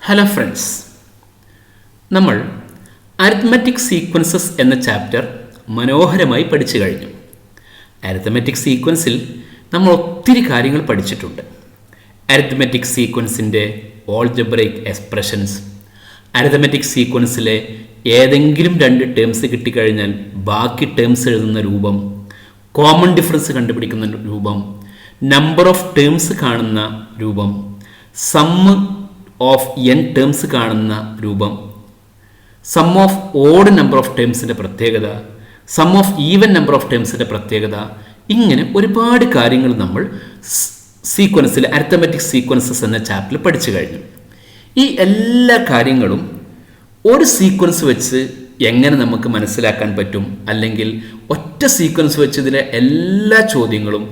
Hello friends, നമ്മൾ arithmetic sequences എന്ന chapter മനോഹരമായി പഠിച്ചു കഴിഞ്ഞു. അരിത്മെറ്റിക് സീക്വൻസിൽ നമ്മൾ ഒത്തിരി കാര്യങ്ങൾ പഠിച്ചിട്ടുണ്ട്. അരിത്മെറ്റിക് സീക്വൻസിൻ്റെ ഓൾജബ്രൈക് എക്സ്പ്രഷൻസ്, അരിത്മെറ്റിക് സീക്വൻസിലെ ഏതെങ്കിലും രണ്ട് ടേംസ് കിട്ടിക്കഴിഞ്ഞാൽ ബാക്കി ടേംസ് എഴുതുന്ന രൂപം, കോമൺ ഡിഫറൻസ് കണ്ടുപിടിക്കുന്ന രൂപം, നമ്പർ ഓഫ് ടേംസ് കാണുന്ന രൂപം, സമ്മ് ഓഫ് എൻ ടേംസ് കാണുന്ന രൂപം, sum of odd number of ടേംസിൻ്റെ പ്രത്യേകത, sum of even number of ടേംസിൻ്റെ പ്രത്യേകത, ഇങ്ങനെ ഒരുപാട് കാര്യങ്ങൾ നമ്മൾ സീക്വൻസിൽ അരിത്മെറ്റിക് സീക്വൻസസ് എന്ന ചാപ്റ്ററിൽ പഠിച്ചു കഴിഞ്ഞു. ഈ എല്ലാ കാര്യങ്ങളും ഒരു സീക്വൻസ് വെച്ച് എങ്ങനെ നമുക്ക് മനസ്സിലാക്കാൻ പറ്റും, അല്ലെങ്കിൽ ഒറ്റ സീക്വൻസ് വെച്ച് ഇതിലെ എല്ലാ ചോദ്യങ്ങളും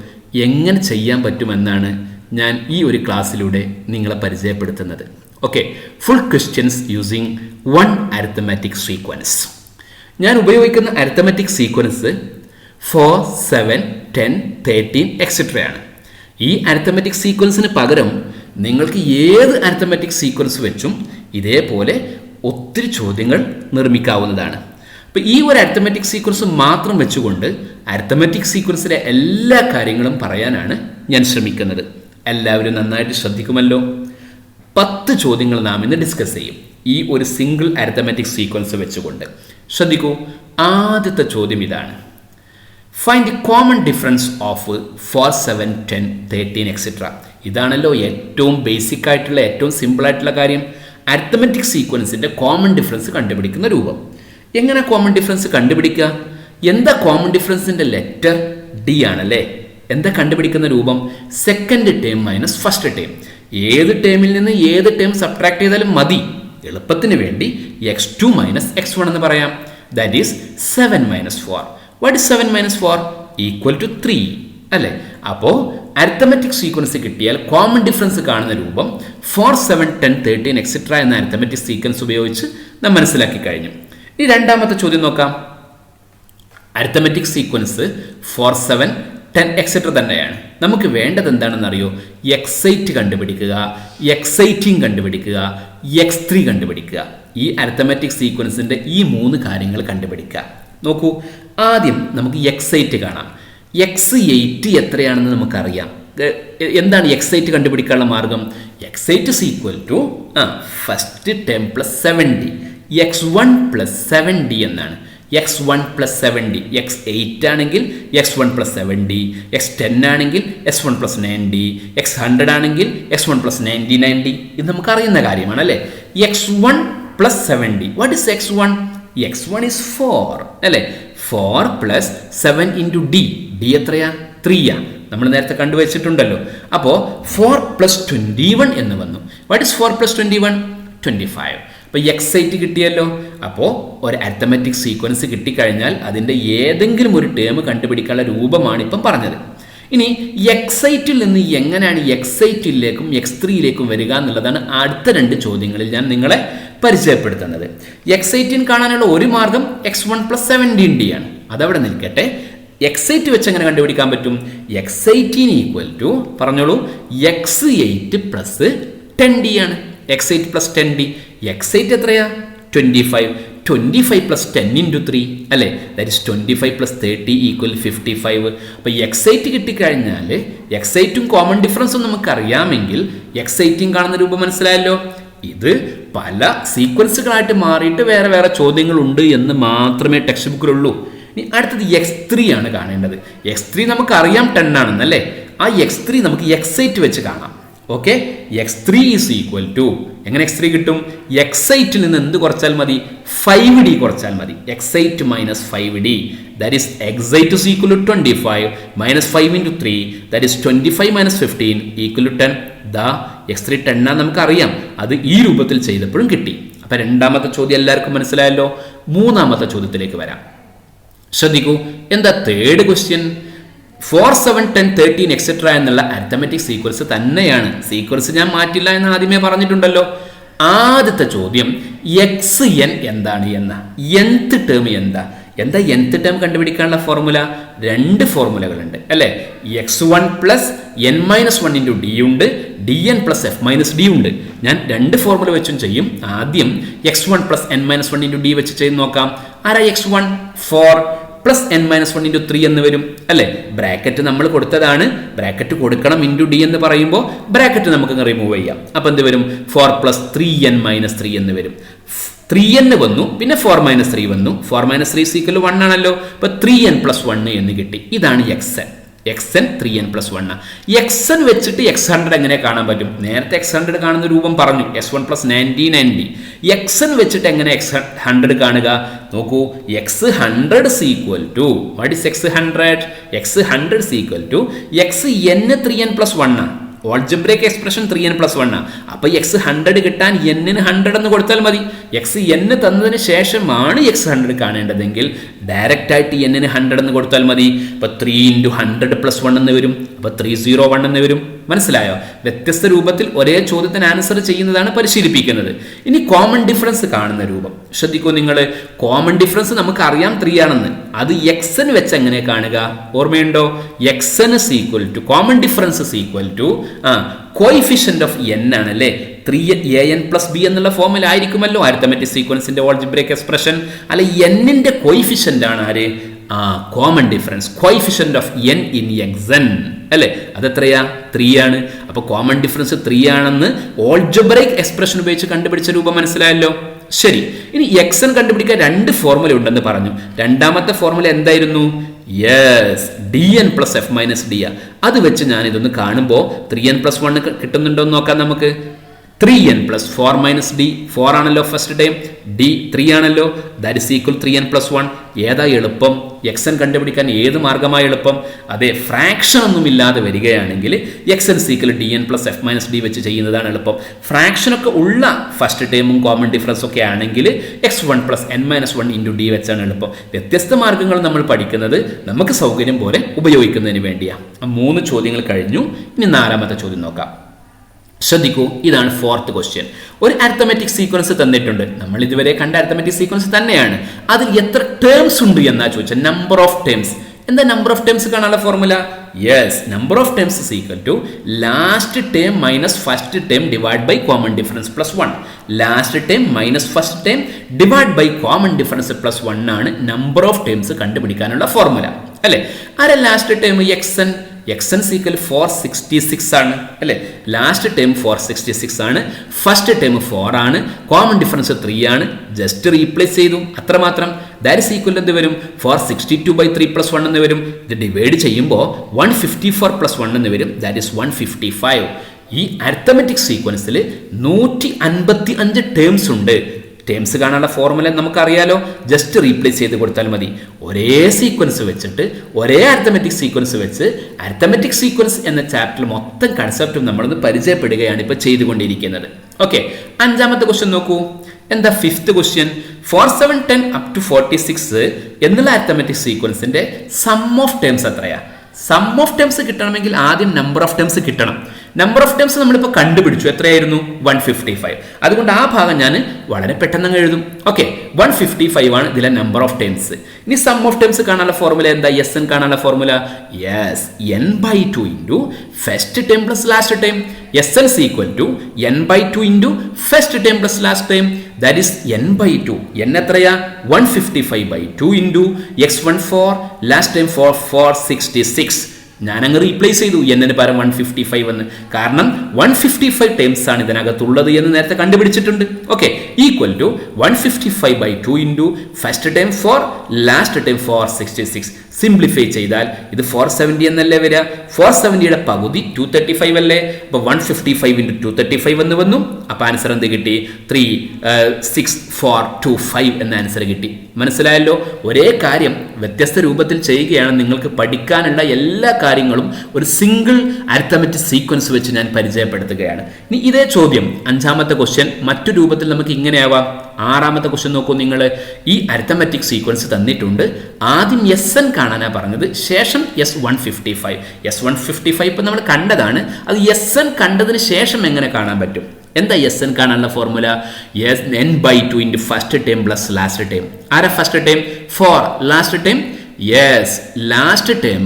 എങ്ങനെ ചെയ്യാൻ പറ്റുമെന്നാണ് ഞാൻ ഈ ഒരു ക്ലാസ്സിലൂടെ നിങ്ങളെ പരിചയപ്പെടുത്തുന്നത്. Okay, full questions using one arithmetic sequence. ഞാൻ ഉപയോഗിക്കുന്ന അരിത്മെറ്റിക് സീക്വൻസ് 4, 7, 10, 13 എക്സെട്രയാണ്. ഈ അരിത്മെറ്റിക് സീക്വൻസിന് പകരം നിങ്ങൾക്ക് ഏത് അരിത്മെറ്റിക് സീക്വൻസ് വെച്ചും ഇതേപോലെ ഒത്തിരി ചോദ്യങ്ങൾ നിർമ്മിക്കാവുന്നതാണ്. അപ്പോൾ ഈ ഒരു അരിത്മെറ്റിക് സീക്വൻസ് മാത്രം വെച്ചുകൊണ്ട് അരിത്മെറ്റിക് സീക്വൻസിലെ എല്ലാ കാര്യങ്ങളും പറയാനാണ് ഞാൻ ശ്രമിക്കുന്നത്. എല്ലാവരും നന്നായിട്ട് ശ്രദ്ധിക്കുമല്ലോ. 10 ചോദ്യങ്ങൾ നാം ഇന്ന് ഡിസ്കസ് ചെയ്യും ഈ ഒരു സിംഗിൾ അരിത്മെറ്റിക് സീക്വൻസ് വെച്ചുകൊണ്ട്. ശ്രദ്ധിക്കൂ, ആദ്യത്തെ ചോദ്യം ഇതാണ്: find the common difference of 4, 7, 10, 13 etcetera. ഇതാണല്ലോ ഏറ്റവും ബേസിക് ആയിട്ടുള്ള, ഏറ്റവും സിമ്പിൾ ആയിട്ടുള്ള കാര്യം. അരിത്മെറ്റിക് സീക്വൻസിൻ്റെ കോമൺ ഡിഫറൻസ് കണ്ടുപിടിക്കുന്ന രൂപം. എങ്ങനെ കോമൺ ഡിഫറൻസ് കണ്ടുപിടിക്കുക? എന്താ കോമൺ ഡിഫറൻസിൻ്റെ ലെറ്റർ? ഡി ആണല്ലേ. എന്താ കണ്ടുപിടിക്കുന്ന രൂപം? Second term minus first term. ഏത് ടേമിൽ നിന്ന് ഏത് ടേം സബ്ട്രാക്ട് ചെയ്താലും മതി. എളുപ്പത്തിന് വേണ്ടി x2 മൈനസ് x1 എന്ന് പറയാം. That is 7 minus 4. What is 7 minus 4? Equal to 3 അല്ലേ. അപ്പോൾ അരിത്മെറ്റിക് സീക്വൻസ് കിട്ടിയാൽ കോമൺ ഡിഫറൻസ് കാണുന്ന രൂപം 4, 7, 10, 13 എക്സെട്ര എന്ന അരിത്മെറ്റിക് സീക്വൻസ് ഉപയോഗിച്ച് നാം മനസ്സിലാക്കി കഴിഞ്ഞു. ഇനി രണ്ടാമത്തെ ചോദ്യം നോക്കാം. അരിത്മെറ്റിക് സീക്വൻസ് 4, 7, 10 എക്സെട്ര തന്നെയാണ്. നമുക്ക് വേണ്ടത് എന്താണെന്ന് അറിയോ? x8 കണ്ടുപിടിക്കുക, x18 കണ്ടുപിടിക്കുക, x3 കണ്ടുപിടിക്കുക. ഈ അരിത്മെറ്റിക് സീക്വൻസിൻ്റെ ഈ 3 കാര്യങ്ങൾ കണ്ടുപിടിക്കുക. നോക്കൂ, ആദ്യം നമുക്ക് x8 കാണാം. x8 എത്രയാണെന്ന് നമുക്കറിയാം. എന്താണ് x8 കണ്ടുപിടിക്കാനുള്ള മാർഗം? x8 is equal to first term plus 7d, x1 plus 7d എന്നാണ്. x1 പ്ലസ് 7d, x8 ആണെങ്കിൽ x1 പ്ലസ് 7d, x10 ആണെങ്കിൽ x1 പ്ലസ് 9d, x100 ആണെങ്കിൽ x1 പ്ലസ് 99d. ഇത് നമുക്കറിയുന്ന കാര്യമാണ് അല്ലേ. x1 plus 7d. What is x1? x1 is 4 അല്ലേ. 4 plus 7 into d. d എത്രയാ? 3 നമ്മൾ നേരത്തെ കണ്ടുവച്ചിട്ടുണ്ടല്ലോ. അപ്പോൾ 4 പ്ലസ് 21 എന്ന് വന്നു. What is 4 plus 21? 25. അപ്പോൾ x8 കിട്ടിയല്ലോ. അപ്പോൾ ഒരു അരിത്മെറ്റിക് സീക്വൻസ് കിട്ടിക്കഴിഞ്ഞാൽ അതിൻ്റെ ഏതെങ്കിലും ഒരു ടേം കണ്ടുപിടിക്കാനുള്ള രൂപമാണ് ഇപ്പം പറഞ്ഞത്. ഇനി x8ൽ നിന്ന് എങ്ങനെയാണ് x8ലേക്കും x3യിലേക്കും വരിക എന്നുള്ളതാണ് അടുത്ത 2 ചോദ്യങ്ങളിൽ ഞാൻ നിങ്ങളെ പരിചയപ്പെടുത്തുന്നത്. x18 കാണാനുള്ള ഒരു മാർഗം x1 പ്ലസ് 17d ആണ്. അതവിടെ നിൽക്കട്ടെ. x8 വെച്ച് എങ്ങനെ കണ്ടുപിടിക്കാൻ പറ്റും? x18 ഈക്വൽ ടു പറഞ്ഞോളൂ x8 പ്ലസ് 10d ആണ്. x8 plus 10d. x8 എത്രയാ? 25. 25 പ്ലസ് 10 ഇൻറ്റു 3 അല്ലേ. That is 25 plus 30 equal 55. അപ്പോൾ x8 കിട്ടിക്കഴിഞ്ഞാൽ x8ഉം കോമൺ ഡിഫറൻസും നമുക്കറിയാമെങ്കിൽ x18 കാണുന്ന രൂപം മനസ്സിലായല്ലോ. ഇത് പല സീക്വൻസുകളായിട്ട് മാറിയിട്ട് വേറെ വേറെ ചോദ്യങ്ങളുണ്ട് എന്ന് മാത്രമേ ടെക്സ്റ്റ് ബുക്കിലുള്ളൂ. ഇനി അടുത്തത് x3 ആണ് കാണേണ്ടത്. x3 നമുക്കറിയാം 10 ആണെന്നല്ലേ. ആ x3 നമുക്ക് x8 വെച്ച് കാണാം. Okay, x3 is equal to എങ്ങനെ x3 കിട്ടും? x8ൽ നിന്ന് എന്ത് കുറച്ചാൽ മതി? 5d കുറച്ചാൽ മതി. x8 minus 5d. That is x8 is equal to 25 minus 5 into 3. That is 25 minus 15 equal to 10. ദാ x3 10 ആണെന്ന് നമുക്കറിയാം. അത് ഈ രൂപത്തിൽ ചെയ്തപ്പോഴും കിട്ടി. അപ്പം രണ്ടാമത്തെ ചോദ്യം എല്ലാവർക്കും മനസ്സിലായല്ലോ. മൂന്നാമത്തെ ചോദ്യത്തിലേക്ക് വരാം. ശ്രദ്ധിക്കൂ, എന്താ തേർഡ് ക്വസ്റ്റ്യൻ? 4, 7, 10, 13 എക്സെട്ര എന്നുള്ള അരിത്മെറ്റിക് സീക്വൻസ് തന്നെയാണ്. സീക്വൻസ് ഞാൻ മാറ്റില്ല എന്ന് ആദ്യമേ പറഞ്ഞിട്ടുണ്ടല്ലോ. ആദ്യത്തെ ചോദ്യം xn എന്താണ് എന്ന nth ടേം എന്താ? എന്താ nth ടേം കണ്ടുപിടിക്കാനുള്ള ഫോർമുല? രണ്ട് ഫോർമുലകളുണ്ട് അല്ലേ? x1 plus n minus 1 into D ഉണ്ട്, dn plus f minus D ഉണ്ട്. ഞാൻ രണ്ട് ഫോർമുല വെച്ചും ചെയ്യും. ആദ്യം x1 plus n minus 1 into D വെച്ച് ചെയ്ത് നോക്കാം. ആരാ x1? 4 plus n minus 1 into 3 എന്ന് വരും അല്ലേ? ബ്രാക്കറ്റ് നമ്മൾ കൊടുത്തതാണ്, ബ്രാക്കറ്റ് കൊടുക്കണം ഇൻറ്റു ഡി എന്ന് പറയുമ്പോൾ ബ്രാക്കറ്റ് നമുക്ക് റിമൂവ് ചെയ്യാം. അപ്പം എന്ത് വരും? 4 പ്ലസ് 3n മൈനസ് 3 എന്ന് വരും. 3n വന്നു, പിന്നെ 4 മൈനസ് 3 വന്നു. 4 മൈനസ് 3 സീക്വൽ 1 ആണല്ലോ. അപ്പോൾ 3n പ്ലസ് 1 എന്ന് കിട്ടി. ഇതാണ് xn. xn 3n plus 1. xn വെച്ചിട്ട് x100 എങ്ങനെ കാണാൻ പറ്റും? നേരത്തെ x100 കാണുന്ന രൂപം പറഞ്ഞു, s1 പ്ലസ് 90. xn വെച്ചിട്ട് എങ്ങനെ x100 കാണുക? നോക്കൂ, x100 equal to what is x100? x100 equal to xn 3n plus 1. Algebraic expression 3n plus 1. അപ്പോൾ x100 കിട്ടാൻ n-ന് 100 എന്ന് കൊടുത്താൽ മതി. n തന്നതിന് ശേഷമാണ് x100 കാണേണ്ടതെങ്കിൽ ഡയറക്റ്റ് ആയിട്ട് n-ന് 100 എന്ന് കൊടുത്താൽ മതി. അപ്പോൾ 3 ഇൻറ്റു 100 പ്ലസ് 1 എന്ന് വരും. അപ്പോൾ 301 എന്ന് വരും. മനസ്സിലായോ? വ്യത്യസ്ത രൂപത്തിൽ ഒരേ ചോദ്യത്തിന് ആൻസർ ചെയ്യുന്നതാണ് പരിശീലിപ്പിക്കുന്നത്. ഇനി കോമൺ ഡിഫറൻസ് കാണുന്ന രൂപം ശ്രദ്ധിക്കൂ നിങ്ങൾ. കോമൺ ഡിഫറൻസ് നമുക്ക് അറിയാം 3 ആണെന്ന്. അത് xn വെച്ച് എങ്ങനെ കാണുക? ഓർമ്മയുണ്ടോ? xn equal to common difference equal to coefficient of n ആണ് അല്ലേ? 3an പ്ലസ് ബി എന്നുള്ള ഫോമിൽ ആയിരിക്കുമല്ലോ അരിത്തമെറ്റിക് സീക്വൻസിന്റെ ഓൾജിബ്രേക്ക് എക്സ്പ്രഷൻ. അല്ല, n-ന്റെ കോയിഫിഷ്യന്റ് ആണ് ആര്? Common difference, coefficient of n in xn അല്ലേ? അതെത്രയാ? 3 ആണ്. അപ്പോൾ കോമൺ ഡിഫറൻസ് 3 ആണെന്ന് ഓൾജിബ്രേക്ക് എക്സ്പ്രഷൻ ഉപയോഗിച്ച് കണ്ടുപിടിച്ച രൂപം മനസ്സിലായല്ലോ. ശരി, ഇനി xn കണ്ടുപിടിക്കാൻ രണ്ട് ഫോർമുല ഉണ്ടെന്ന് പറഞ്ഞു. രണ്ടാമത്തെ ഫോർമുല എന്തായിരുന്നു? Yes, dn plus f minus D. അത് വെച്ച് ഞാൻ ഇതൊന്ന് കാണുമ്പോൾ 3n പ്ലസ് 1 കിട്ടുന്നുണ്ടോ എന്ന് നോക്കാം നമുക്ക്. 3n plus 4 minus D. 4 ആണല്ലോ ഫസ്റ്റ് ടൈം, ഡി 3 ആണല്ലോ. That is equal 3n plus 1. ഏതാ എളുപ്പം? xn കണ്ടുപിടിക്കാൻ ഏത് മാർഗമായി എളുപ്പം? അതെ, ഫ്രാക്ഷൻ ഒന്നും ഇല്ലാതെ വരികയാണെങ്കിൽ xn equal dn plus f minus D വെച്ച് ചെയ്യുന്നതാണ് എളുപ്പം. ഫ്രാക്ഷനൊക്കെ ഉള്ള ഫസ്റ്റ് ടൈമും കോമൺ ഡിഫറൻസ് ഒക്കെ ആണെങ്കിൽ x1 plus n minus 1 into D വെച്ചാണ് എളുപ്പം. വ്യത്യസ്ത മാർഗ്ഗങ്ങൾ നമ്മൾ പഠിക്കുന്നത് നമുക്ക് സൗകര്യം പോലെ ഉപയോഗിക്കുന്നതിന് വേണ്ടിയാണ്. 3 ചോദ്യങ്ങൾ കഴിഞ്ഞു. ഇനി 4ാമത്തെ ചോദ്യം നോക്കാം. ശ്രദ്ധിക്കൂ, ഇതാണ് 4th ക്വസ്റ്റ്യൻ. ഒരു അരിത്തമെറ്റിക് സീക്വൻസ് തന്നിട്ടുണ്ട്. നമ്മൾ ഇതുവരെ കണ്ട അരിത്തമെറ്റിക് സീക്വൻസ് തന്നെയാണ്. അതിൽ എത്ര ടേംസ് ഉണ്ട് എന്നാ ചോദിച്ചാൽ നമ്പർ ഓഫ് ടേംസ്. എന്താ നമ്പർ ഓഫ് ടേംസ് കാണാനുള്ള formula? Yes, number of terms is equal to last term minus first term divide by common difference plus 1. Last term minus first term divide by common difference plus 1 ആണ് number of terms കണ്ടുപിടിക്കാനുള്ള formula അല്ലേ? ആരെ last term? xn equal 466 ആണ് അല്ലേ? Last term 466 ആണ്, first term 4 ആണ്, common difference 3 ആണ്. Just replace ചെയ്തു, അത്രമാത്രം. ദാറ്റ് ഇസ് ഈക്വൽ എന്ത് വരും? 462/3 പ്ലസ് 1 എന്ന് വരും. ഇത് ഡിവൈഡ് ചെയ്യുമ്പോൾ 154 പ്ലസ് 1 എന്ന് വരും. That is 155. ഈ അരിത്തമെറ്റിക് സീക്വൻസിൽ 155 ടേംസ് ഉണ്ട്. ടേംസ് കാണാനുള്ള ഫോർമുല നമുക്കറിയാലോ. ജസ്റ്റ് റീപ്ലേസ് ചെയ്ത് കൊടുത്താൽ മതി. ഒരേ സീക്വൻസ് വെച്ചിട്ട്, ഒരേ അരിത്തമെറ്റിക് സീക്വൻസ് വെച്ച് അരിത്തമെറ്റിക് സീക്വൻസ് എന്ന ചാപ്റ്ററിൽ മൊത്തം കൺസെപ്റ്റും നമ്മളൊന്ന് പരിചയപ്പെടുകയാണ് ഇപ്പോൾ ചെയ്തുകൊണ്ടിരിക്കുന്നത്. ഓക്കെ, 5ാമത്തെ ക്വസ്റ്റ്യൻ നോക്കൂ. എന്താ 5th ക്വസ്റ്റ്യൻ? 4, 7, 10 up to 46 എന്നുള്ള അരിത്തമെറ്റിക് സീക്വൻസിന്റെ സം ഓഫ് ടേംസ് എത്രയാ? സം ഓഫ് ടേംസ് കിട്ടണമെങ്കിൽ ആദ്യം നമ്പർ ഓഫ് ടേംസ് കിട്ടണം. നമ്പർ ഓഫ് ടേംസ് നമ്മളിപ്പോൾ കണ്ടുപിടിച്ചു. എത്രയായിരുന്നു? 155. അതുകൊണ്ട് ആ ഭാഗം ഞാൻ വളരെ പെട്ടെന്ന് എഴുതും. ഓക്കെ, 155 ആണ് ഇതിലെ നമ്പർ ഓഫ് ടേംസ്. ഇനി സം ഓഫ് ടേംസ് കാണാനുള്ള ഫോർമുല എന്താ? Sn കാണാനുള്ള formula yes, n/2 into first term plus last term. Sn equal to n/2 into first term plus last term. That is n/2. n എത്രയാ? 155/2 into x1 4, last time 466. ഞാനങ്ങ് replace ചെയ്തു, n-ന് പകരം 155 എന്ന്. കാരണം 155 terms ആണ് ഇതിനകത്തുള്ളത് എന്ന് നേരത്തെ കണ്ടുപിടിച്ചിട്ടുണ്ട്. Okay, equal to 155/2 into first time 4, last time 466. Simplify ചെയ്താൽ ഇത് 470 എന്നല്ലേ വരിക? 470യുടെ പകുതി 235 അല്ലേ? അപ്പോൾ 155 ഇൻറ്റു 235 എന്ന് വന്നു. അപ്പോൾ ആൻസർ എന്ത് കിട്ടി? 36425 എന്ന ആൻസർ കിട്ടി. മനസ്സിലായല്ലോ? ഒരേ കാര്യം വ്യത്യസ്ത രൂപത്തിൽ ചെയ്യുകയാണ്. നിങ്ങൾക്ക് പഠിക്കാനുള്ള എല്ലാ കാര്യങ്ങളും ഒരു സിംഗിൾ അരിത്തമെറ്റിക് സീക്വൻസ് വെച്ച് ഞാൻ പരിചയപ്പെടുത്തുകയാണ്. ഇനി ഇതേ ചോദ്യം 5ാമത്തെ ക്വസ്റ്റ്യൻ മറ്റു രൂപത്തിൽ നമുക്ക് ഇങ്ങനെയാവാം. 6ാമത്തെ ക്വസ്റ്റ്യൻ നോക്കൂ നിങ്ങൾ. ഈ അരിത്തമെറ്റിക് സീക്വൻസ് തന്നിട്ടുണ്ട്. ആദ്യം Sn കാണാനാ പറഞ്ഞത്, ശേഷം S155. S155 ഇപ്പം നമ്മൾ കണ്ടതാണ്. അത് Sn കണ്ടതിന് ശേഷം എങ്ങനെ കാണാൻ പറ്റും? എന്താ എസ് എൻ കാണാനുള്ള formula? n/2 into first time plus last time. ആരാ first time? 4. Last time? Yes, last time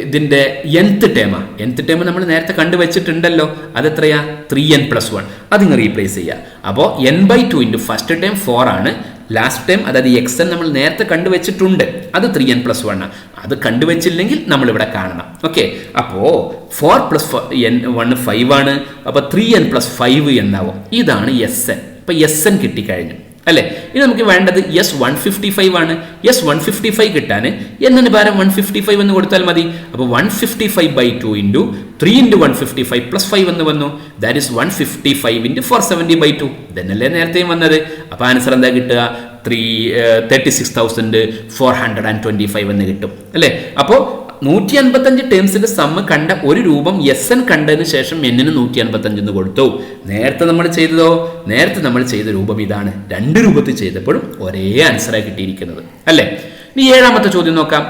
ഇതിൻ്റെ nth ടേമാ. nth ടേം നമ്മൾ നേരത്തെ കണ്ടുവച്ചിട്ടുണ്ടല്ലോ. അതെത്രയാ? 3n+1. അതിങ്ങ് റീപ്ലേസ് ചെയ്യുക. അപ്പോൾ n/2 ഇൻറ്റു ഫസ്റ്റ് ടൈം 4 ആണ്. ലാസ്റ്റ് ടൈം അതായത് എക്സ് എൻ നമ്മൾ നേരത്തെ കണ്ടുവച്ചിട്ടുണ്ട്, അത് 3n+1 ആണ്. അത് കണ്ടുവച്ചില്ലെങ്കിൽ നമ്മളിവിടെ കാണണം. ഓക്കെ, അപ്പോൾ 4 + n1 5 ആണ്. അപ്പോൾ 3n+5 എന്നാവും. ഇതാണ് എസ് എൻ. അപ്പോൾ എസ് എൻ കിട്ടിക്കഴിഞ്ഞു അല്ലേ? ഇനി നമുക്ക് വേണ്ടത് S155 ആണ്. S155 കിട്ടാൻ എന്നിന് പകരം 155 എന്ന് കൊടുത്താൽ മതി. അപ്പോൾ 155/2 ഇൻറ്റു 3 ഇൻറ്റു 155 + 5 എന്ന് വന്നു. That is 155 into 470/2. ഇതന്നല്ലേ നേരത്തെയും വന്നത്. അപ്പോൾ ആൻസർ എന്താ കിട്ടുക? 36,425 എന്ന് കിട്ടും അല്ലേ? അപ്പോൾ 155 ടേംസിന്റെ സമ്മ് കണ്ട ഒരു രൂപം എസ് എൻ കണ്ടതിന് ശേഷം എന്നിന് 155 എന്ന് കൊടുത്തു. നേരത്തെ നമ്മൾ ചെയ്ത രൂപം ഇതാണ്. രണ്ട് രൂപത്തിൽ ചെയ്തപ്പോഴും ഒരേ ആൻസറായി കിട്ടിയിരിക്കുന്നത് അല്ലേ? ഇനി 7ാമത്തെ ചോദ്യം നോക്കാം.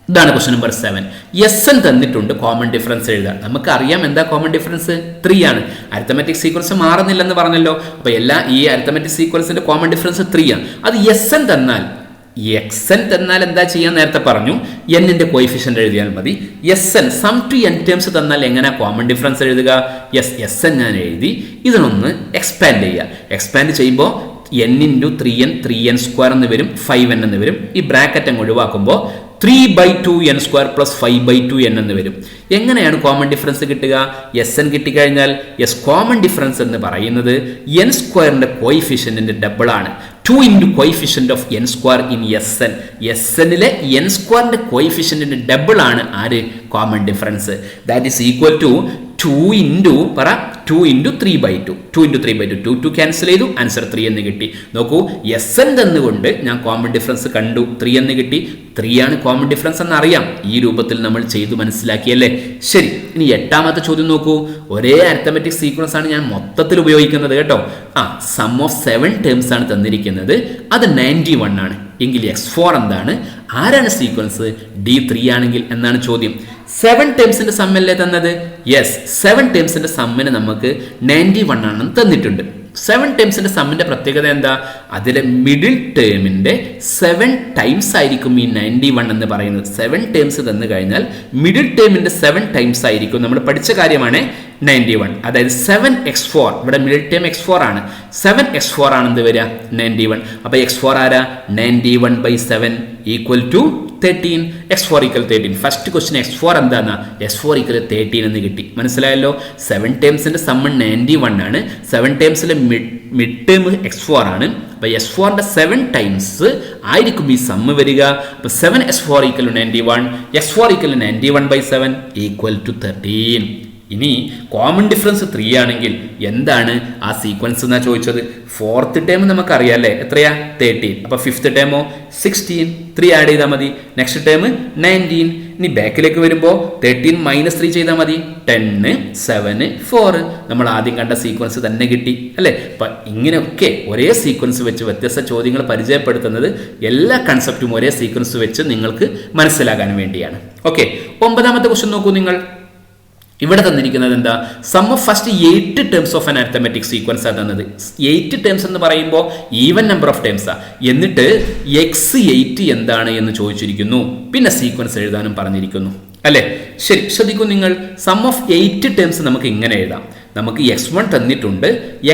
ഇതാണ് ക്വസ്റ്റ്യൻ നമ്പർ 7. എസ് എൻ തന്നിട്ടുണ്ട്, കോമൺ ഡിഫറൻസ് എഴുതാം. നമുക്കറിയാം എന്താ കോമൺ ഡിഫറൻസ്? 3 ആണ്. അരിത്തമെറ്റിക് സീക്വൻസ് മാറുന്നില്ലെന്ന് പറഞ്ഞല്ലോ. അപ്പോൾ ഈ അരിത്തമെറ്റിക് സീക്വൻസിന്റെ കോമൺ ഡിഫറൻസ് 3 ആണ്. അത് എസ് എൻ തന്നാൽ എക്സ് എൻ തന്നാൽ എന്താ ചെയ്യാൻ നേരത്തെ പറഞ്ഞു? എന്നിന്റെ കോയിഫിഷ്യന്റ് എഴുതിയാൽ മതി. S N sum to N terms തന്നാൽ എങ്ങനെ കോമൺ ഡിഫറൻസ് എഴുതുക? എസ് എൻ ഞാൻ എഴുതി. ഇതിനൊന്ന് എക്സ്പാൻഡ് ചെയ്യുക. എക്സ്പാൻഡ് ചെയ്യുമ്പോൾ n ഇൻറ്റു 3n 3n² എന്ന് വരും, 5n എന്ന് വരും. ഈ ബ്രാക്കറ്റ് അങ്ങ് ഒഴിവാക്കുമ്പോൾ 3/2n² + 5/2n എന്ന് വരും. എങ്ങനെയാണ് കോമൺ ഡിഫറൻസ് കിട്ടുക? എസ് എൻ കിട്ടിക്കഴിഞ്ഞാൽ കോമൺ ഡിഫറൻസ് എന്ന് പറയുന്നത് n² കോയിഫിഷ്യന്റിന്റെ ഡബിൾ ആണ്. 2 into coefficient of n² in S N. S എന്നിലെ n² കോയിഫിഷ്യന്റിന്റെ ഡബിൾ ആണ് ആര്? Common difference. That is equal to 2 into 3/2. 2 into 3/2. 2 cancel ചെയ്തു, ആൻസർ 3 എന്ന് കിട്ടി. നോക്കൂ, എസ് എൻ തന്നുകൊണ്ട് ഞാൻ കോമൺ ഡിഫറൻസ് കണ്ടു, 3 എന്ന് കിട്ടി. 3 ആണ് കോമൺ ഡിഫറൻസ് എന്ന് അറിയാം. ഈ രൂപത്തിൽ നമ്മൾ ചെയ്തു മനസ്സിലാക്കിയല്ലേ? ശരി, ഇനി 8ാമത്തെ ചോദ്യം നോക്കൂ. ഒരേ അരിത്തമെറ്റിക് സീക്വൻസ് ആണ് ഞാൻ മൊത്തത്തിൽ ഉപയോഗിക്കുന്നത് കേട്ടോ. സം ഓഫ് 7 ടേംസ് ആണ് തന്നിരിക്കുന്നത്. അത് 91 ആണ്. എങ്കിൽ x4 എന്താണ്? ആരാണ് സീക്വൻസ്? D3 ആണെങ്കിൽ എന്നാണ് ചോദ്യം. 7 ടേംസിന്റെ സമ്മല്ലേ തന്നത്? യെസ്, 7 ടേംസിന്റെ സമ്മിന് നമുക്ക് 91 ആണെന്ന് തന്നിട്ടുണ്ട്. 7 ടേംസിന്റെ സമ്മിന്റെ പ്രത്യേകത എന്താ? അതിലെ മിഡിൽ ടേമിന്റെ 7 ടൈംസ് ആയിരിക്കും ഈ 91 എന്ന് പറയുന്നത്. 7 ടേംസ് തന്നു കഴിഞ്ഞാൽ മിഡിൽ ടേമിന്റെ 7 ടൈംസ് ആയിരിക്കും. നമ്മൾ പഠിച്ച കാര്യമാണ് 91. അതായത് 7x4, ഇവിടെ മിഡിൽ ടേം x4 ആണ്. 7x4 ആണെന്ന് വരിക 91. അപ്പൊ x4 ആരാ? 91/7 equal to 13. x4 = 13. First question x4 എന്താണ്? x4 = 13 എന്ന് കിട്ടി. മനസ്സിലായല്ലോ? 7 ടേംസിന്റെ സമ്മ് 91 ആണ്. 7 ടേംസിലെ മിഡ് ടേം x4 ആണ്. അപ്പൊ s4ന്റെ 7 ടൈംസ് ആയിരിക്കും ഈ സമ്മ് വരിക. അപ്പൊ 7s4 = 91. x4 = 91/7 equal to 13. ഇനി കോമൺ ഡിഫറൻസ് 3 ആണെങ്കിൽ എന്താണ് ആ സീക്വൻസ് എന്നാ ചോദിച്ചത്? 4th ടേം നമുക്കറിയാം അല്ലേ? എത്രയാ? 13. അപ്പൊ 5th ടേമോ? 16. 3 ആഡ് ചെയ്താൽ മതി. Next term 19. ഇനി ബാക്കിലേക്ക് വരുമ്പോൾ 13 - 3 ചെയ്താൽ മതി. 10, 7, 4. നമ്മൾ ആദ്യം കണ്ട സീക്വൻസ് തന്നെ കിട്ടി അല്ലേ? അപ്പൊ ഇങ്ങനെയൊക്കെ ഒരേ സീക്വൻസ് വെച്ച് വ്യത്യസ്ത ചോദ്യങ്ങൾ പരിചയപ്പെടുത്തുന്നത് എല്ലാ കൺസെപ്റ്റും ഒരേ സീക്വൻസ് വെച്ച് നിങ്ങൾക്ക് മനസ്സിലാകാൻ വേണ്ടിയാണ്. ഓക്കെ, 9ാമത്തെ ക്വസ്റ്റ്യൻ നോക്കൂ നിങ്ങൾ. ഇവിടെ തന്നിരിക്കുന്നത് എന്താ? Sum of first 8 terms of an arithmetic sequence ആണ് തന്നത്. 8 ടേംസ് എന്ന് പറയുമ്പോൾ ഈവൻ നമ്പർ ഓഫ് ടേംസാ. എന്നിട്ട് x8 എന്താണ് എന്ന് ചോദിച്ചിരിക്കുന്നു. പിന്നെ സീക്വൻസ് എഴുതാനും പറഞ്ഞിരിക്കുന്നു അല്ലേ? ശരി, ശ്രദ്ധിക്കൂ നിങ്ങൾ. സം ഓഫ് 8 ടേംസ് നമുക്ക് ഇങ്ങനെ എഴുതാം. നമുക്ക് x1 തന്നിട്ടുണ്ട്,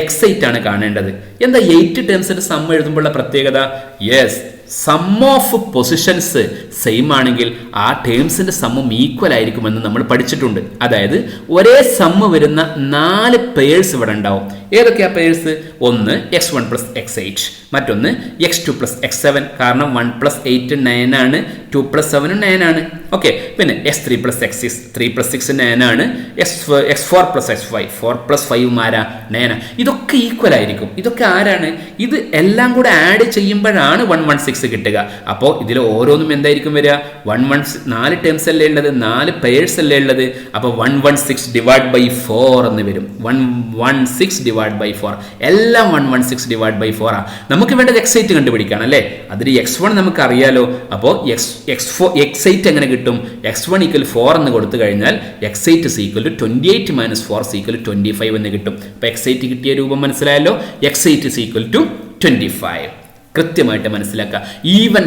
x8 ആണ് കാണേണ്ടത്. എന്താ 8 ടേംസിന്റെ സം എഴുതുമ്പോഴുള്ള പ്രത്യേകത? Yes, sum of positions same ആണെങ്കിൽ ആ ടേംസിന്റെ സമ്മും ഈക്വൽ ആയിരിക്കുമെന്ന് നമ്മൾ പഠിച്ചിട്ടുണ്ട്. അതായത് ഒരേ സമ്മ് വരുന്ന 4 പേഴ്സ് ഇവിടെ ഉണ്ടാവും. ഏതൊക്കെയാ പേഴ്സ്? ഒന്ന് x1 + x8, മറ്റൊന്ന് x2 + x7. കാരണം 1 + 8 9 ആണ്, 2 + 7 9 ആണ്. ഓക്കെ, പിന്നെ x3 + x6, 3 + 6 9 ആണ്. x4 + x5, 4 + 5 ആരാ? 9. ഇതൊക്കെ ഈക്വൽ ആയിരിക്കും. ഇതൊക്കെ ആരാണ്? ഇത് എല്ലാം കൂടെ ആഡ് ചെയ്യുമ്പോഴാണ് 116 6 കിട്ടുക. അപ്പോൾ ഇതിൽ ഓരോന്നും എന്തായിരിക്കും വരിക? 4 ടേംസ് അല്ലേ ഉള്ളത്, 4 പെയേഴ്സ് അല്ലേ ഉള്ളത്. അപ്പോൾ 116 ഡിവൈഡ് ബൈ 4 എന്ന് വരും. 116 ഡിവൈഡ് ബൈ 4 എല്ലാം 116 ഡിവൈഡ് ബൈ 4 ആണ്. നമുക്ക് വേണ്ടത് x8 കണ്ടുപിടിക്കണം അല്ലേ. അതിൽ x1 നമുക്ക് അറിയാലോ. അപ്പോൾ x8 എങ്ങനെ കിട്ടും? x1 = 4 എന്ന് കൊടുത്തു കഴിഞ്ഞാൽ x8 = 28 - 4 = 25 എന്ന് കിട്ടും. അപ്പോൾ x8 കിട്ടിയ രൂപം മനസ്സിലായല്ലോ. x8 = 25. കൃത്യമായിട്ട് മനസ്സിലാക്കുക. ഈവൻ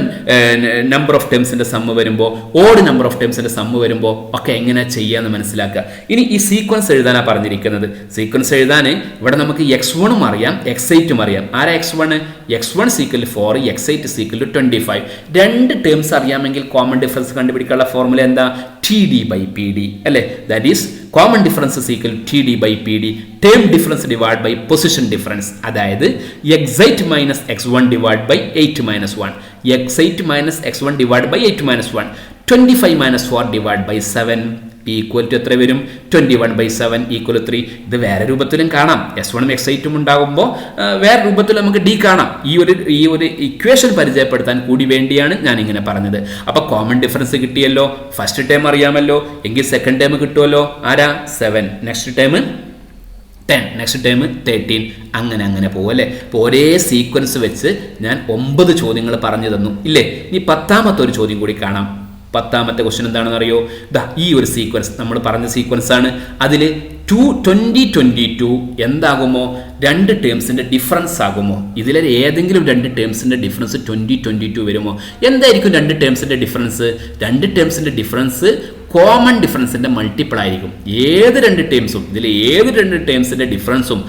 നമ്പർ ഓഫ് ടേംസിന്റെ സമ്മ് വരുമ്പോൾ, ഓഡ് നമ്പർ ഓഫ് ടേംസിന്റെ സമ്മ് വരുമ്പോൾ ഒക്കെ എങ്ങനെ ചെയ്യാന്ന് മനസ്സിലാക്കുക. ഇനി ഈ സീക്വൻസ് എഴുതാനാണ് പറഞ്ഞിരിക്കുന്നത്. സീക്വൻസ് എഴുതാൻ ഇവിടെ നമുക്ക് x1 അറിയാം, x8 അറിയാം. ആരാ x1? x1 = 4, x8 = 25. രണ്ട് ടേംസ് അറിയാമെങ്കിൽ കോമൺ ഡിഫറൻസ് കണ്ടുപിടിക്കാനുള്ള ഫോർമുല എന്താ? TD/PD അല്ലേ. That is common difference = TD/PD. Term difference divide by position difference. അതായത് x8 - x1 divide by 8 - 1. x8 - x1 divide by 8 - 1. 25 - 4 divide by 7 equal to എത്ര വരും? 21/7 = 3. ഇത് വേറെ രൂപത്തിലും കാണാം. S1 ഉം x8 ഉം ഉണ്ടാകുമ്പോൾ വേറെ രൂപത്തിൽ നമുക്ക് D കാണാം. ഈ ഒരു ഇക്വേഷൻ പരിചയപ്പെടുത്താൻ കൂടി വേണ്ടിയാണ് ഞാൻ ഇങ്ങനെ പറഞ്ഞത്. അപ്പോൾ കോമൺ ഡിഫറൻസ് കിട്ടിയല്ലോ. ഫസ്റ്റ് ടേം അറിയാമല്ലോ. എങ്കിൽ സെക്കൻഡ് ടേം കിട്ടുമല്ലോ. ആരാ? 7. നെക്സ്റ്റ് ടേം 10, നെക്സ്റ്റ് ടൈം 13, അങ്ങനെ പോകും അല്ലേ. അപ്പോൾ ഒരേ സീക്വൻസ് വെച്ച് ഞാൻ 9 ചോദ്യങ്ങൾ പറഞ്ഞു തന്നു ഇല്ലേ. ഇനി 10ാമത്തെ ഒരു ചോദ്യം കൂടി കാണാം. 10ാമത്തെ ക്വസ്റ്റ്യൻ എന്താണെന്ന് അറിയോ? ഈ ഒരു സീക്വൻസ് നമ്മൾ പറഞ്ഞ സീക്വൻസ് ആണ്. അതിൽ 2022 എന്താകുമോ? 2 ടേംസിന്റെ ഡിഫറൻസ് ആകുമോ? ഇതിലെ ഏതെങ്കിലും 2 ടേംസിന്റെ ഡിഫറൻസ് 2022 വരുമോ? എന്തായിരിക്കും 2 ടേംസിന്റെ ഡിഫറൻസ്? 2 ടേംസിന്റെ ഡിഫറൻസ് കോമൺ ഡിഫറൻസിന്റെ മൾട്ടിപ്പിൾ ആയിരിക്കും. ഏത് 2 ടേംസും, ഇതിൽ ഏത് 2 ടേംസിന്റെ ഡിഫറൻസും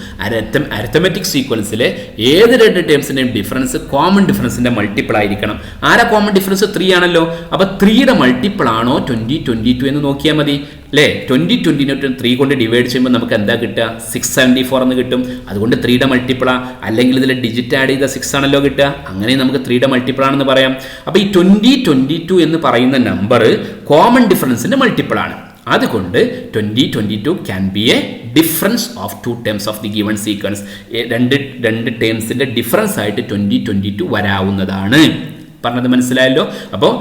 അരിത്തമെറ്റിക് സീക്വൻസിലെ ഏത് 2 ടേംസിന്റെയും ഡിഫറൻസ് കോമൺ ഡിഫറൻസിന്റെ മൾട്ടിപ്പിൾ ആയിരിക്കണം. ആരാ കോമൺ ഡിഫറൻസ്? 3 ആണല്ലോ. അപ്പൊ 3യുടെ മൾട്ടിപ്പിൾ ആണോ 2022 എന്ന് നോക്കിയാൽ മതി അല്ലേ. 2022 3 കൊണ്ട് ഡിവൈഡ് ചെയ്യുമ്പോൾ നമുക്ക് എന്താ കിട്ടുക? 674 എന്ന് കിട്ടും. അതുകൊണ്ട് 3യുടെ മൾട്ടിപ്പിളാ. അല്ലെങ്കിൽ ഇതിൽ ഡിജിറ്റ് ആഡ് ചെയ്ത 6 ആണല്ലോ കിട്ടുക. അങ്ങനെ നമുക്ക് 3യുടെ മൾട്ടിപ്പിൾ ആണെന്ന് പറയാം. അപ്പോൾ ഈ 2022 എന്ന് പറയുന്ന നമ്പർ കോമൺ ഡിഫറൻസിന്റെ മൾട്ടിപ്പിൾ ആണ്. അതുകൊണ്ട് 2022 can be A difference of 2 terms of the given sequence. രണ്ട് ടേംസിന്റെ ഡിഫറൻസ് ആയിട്ട് 2022 വരാവുന്നതാണ്. പറഞ്ഞത് മനസ്സിലായല്ലോ. അപ്പോൾ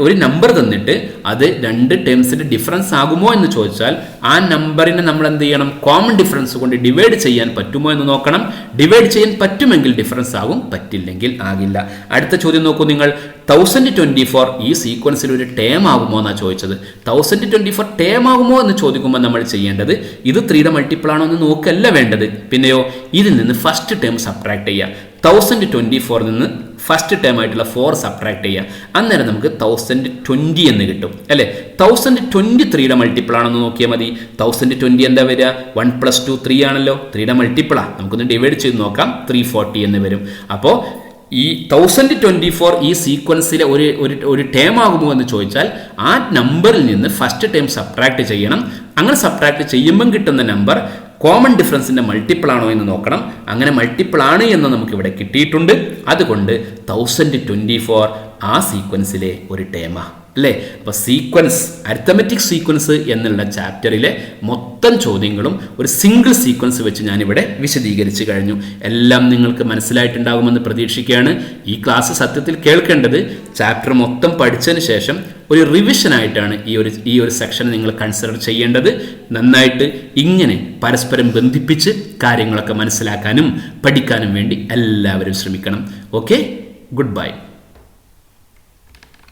ഒരു നമ്പർ തന്നിട്ട് അത് 2 ടേംസിന്റെ ഡിഫറൻസ് ആകുമോ എന്ന് ചോദിച്ചാൽ ആ നമ്പറിനെ നമ്മൾ എന്ത് ചെയ്യണം? കോമൺ ഡിഫറൻസ് കൊണ്ട് ഡിവൈഡ് ചെയ്യാൻ പറ്റുമോ എന്ന് നോക്കണം. ഡിവൈഡ് ചെയ്യാൻ പറ്റുമെങ്കിൽ ഡിഫറൻസ് ആകും, പറ്റില്ലെങ്കിൽ ആകില്ല. അടുത്ത ചോദ്യം നോക്കൂ നിങ്ങൾ. 1024 ഈ സീക്വൻസിൽ ഒരു ടേം ആകുമോ എന്നാണ് ചോദിച്ചത്. 1024 ടേം ആകുമോ എന്ന് ചോദിക്കുമ്പോൾ നമ്മൾ ചെയ്യേണ്ടത് ഇത് 3യുടെ മൾട്ടിപ്പിൾ ആണോ എന്ന് നോക്കല്ല വേണ്ടത്. പിന്നെയോ ഇതിൽ നിന്ന് ഫസ്റ്റ് ടേം സബ്ട്രാക്ട് ചെയ്യുക. 1024 നിന്ന് ഫസ്റ്റ് ടേം ആയിട്ടുള്ള 4 സബ്ട്രാക്ട് ചെയ്യുക. അന്നേരം നമുക്ക് 1020 എന്ന് കിട്ടും അല്ലേ. 1020 3യുടെ മൾട്ടിപ്പിൾ ആണെന്ന് നോക്കിയാൽ മതി. 1020 എന്താ വരിക? 1 + 2 3 ആണല്ലോ. 3യുടെ മൾട്ടിപ്പിളാണ്. നമുക്കൊന്ന് ഡിവൈഡ് ചെയ്ത് നോക്കാം. 340 എന്ന് വരും. അപ്പോൾ ഈ 1024 ഈ സീക്വൻസിലെ ഒരു ടേം ആകുമോ എന്ന് ചോദിച്ചാൽ ആ നമ്പറിൽ നിന്ന് ഫസ്റ്റ് ടേം സബ്ട്രാക്ട് ചെയ്യണം. അങ്ങനെ സബ്ട്രാക്ട് ചെയ്യുമ്പം കിട്ടുന്ന നമ്പർ കോമൺ ഡിഫറൻസിന്റെ മൾട്ടിപ്പിൾ ആണോ എന്ന് നോക്കണം. അങ്ങനെ മൾട്ടിപ്പിൾ ആണ് എന്ന് നമുക്ക് ഇവിടെ കിട്ടിയിട്ടുണ്ട്. അതുകൊണ്ട് 1024 ആ സീക്വൻസിലെ ഒരു ടേമാ അല്ലേ. അപ്പോൾ സീക്വൻസ്, അരിത്തമെറ്റിക് സീക്വൻസ് എന്നുള്ള ചാപ്റ്ററിലെ മൊത്തം ചോദ്യങ്ങളും ഒരു സിംഗിൾ സീക്വൻസ് വെച്ച് ഞാനിവിടെ വിശദീകരിച്ച് കഴിഞ്ഞു. എല്ലാം നിങ്ങൾക്ക് മനസ്സിലായിട്ടുണ്ടാകുമെന്ന് പ്രതീക്ഷിക്കുകയാണ്. ഈ ക്ലാസ് സത്യത്തിൽ കേൾക്കേണ്ടത് ചാപ്റ്റർ മൊത്തം പഠിച്ചതിന് ശേഷം ഒരു റിവിഷനായിട്ടാണ് ഈ ഒരു സെക്ഷൻ നിങ്ങൾ കൺസിഡർ ചെയ്യേണ്ടത്. നന്നായിട്ട് ഇങ്ങനെ പരസ്പരം ബന്ധിപ്പിച്ച് കാര്യങ്ങളൊക്കെ മനസ്സിലാക്കാനും പഠിക്കാനും വേണ്ടി എല്ലാവരും ശ്രമിക്കണം. Okay, good bye.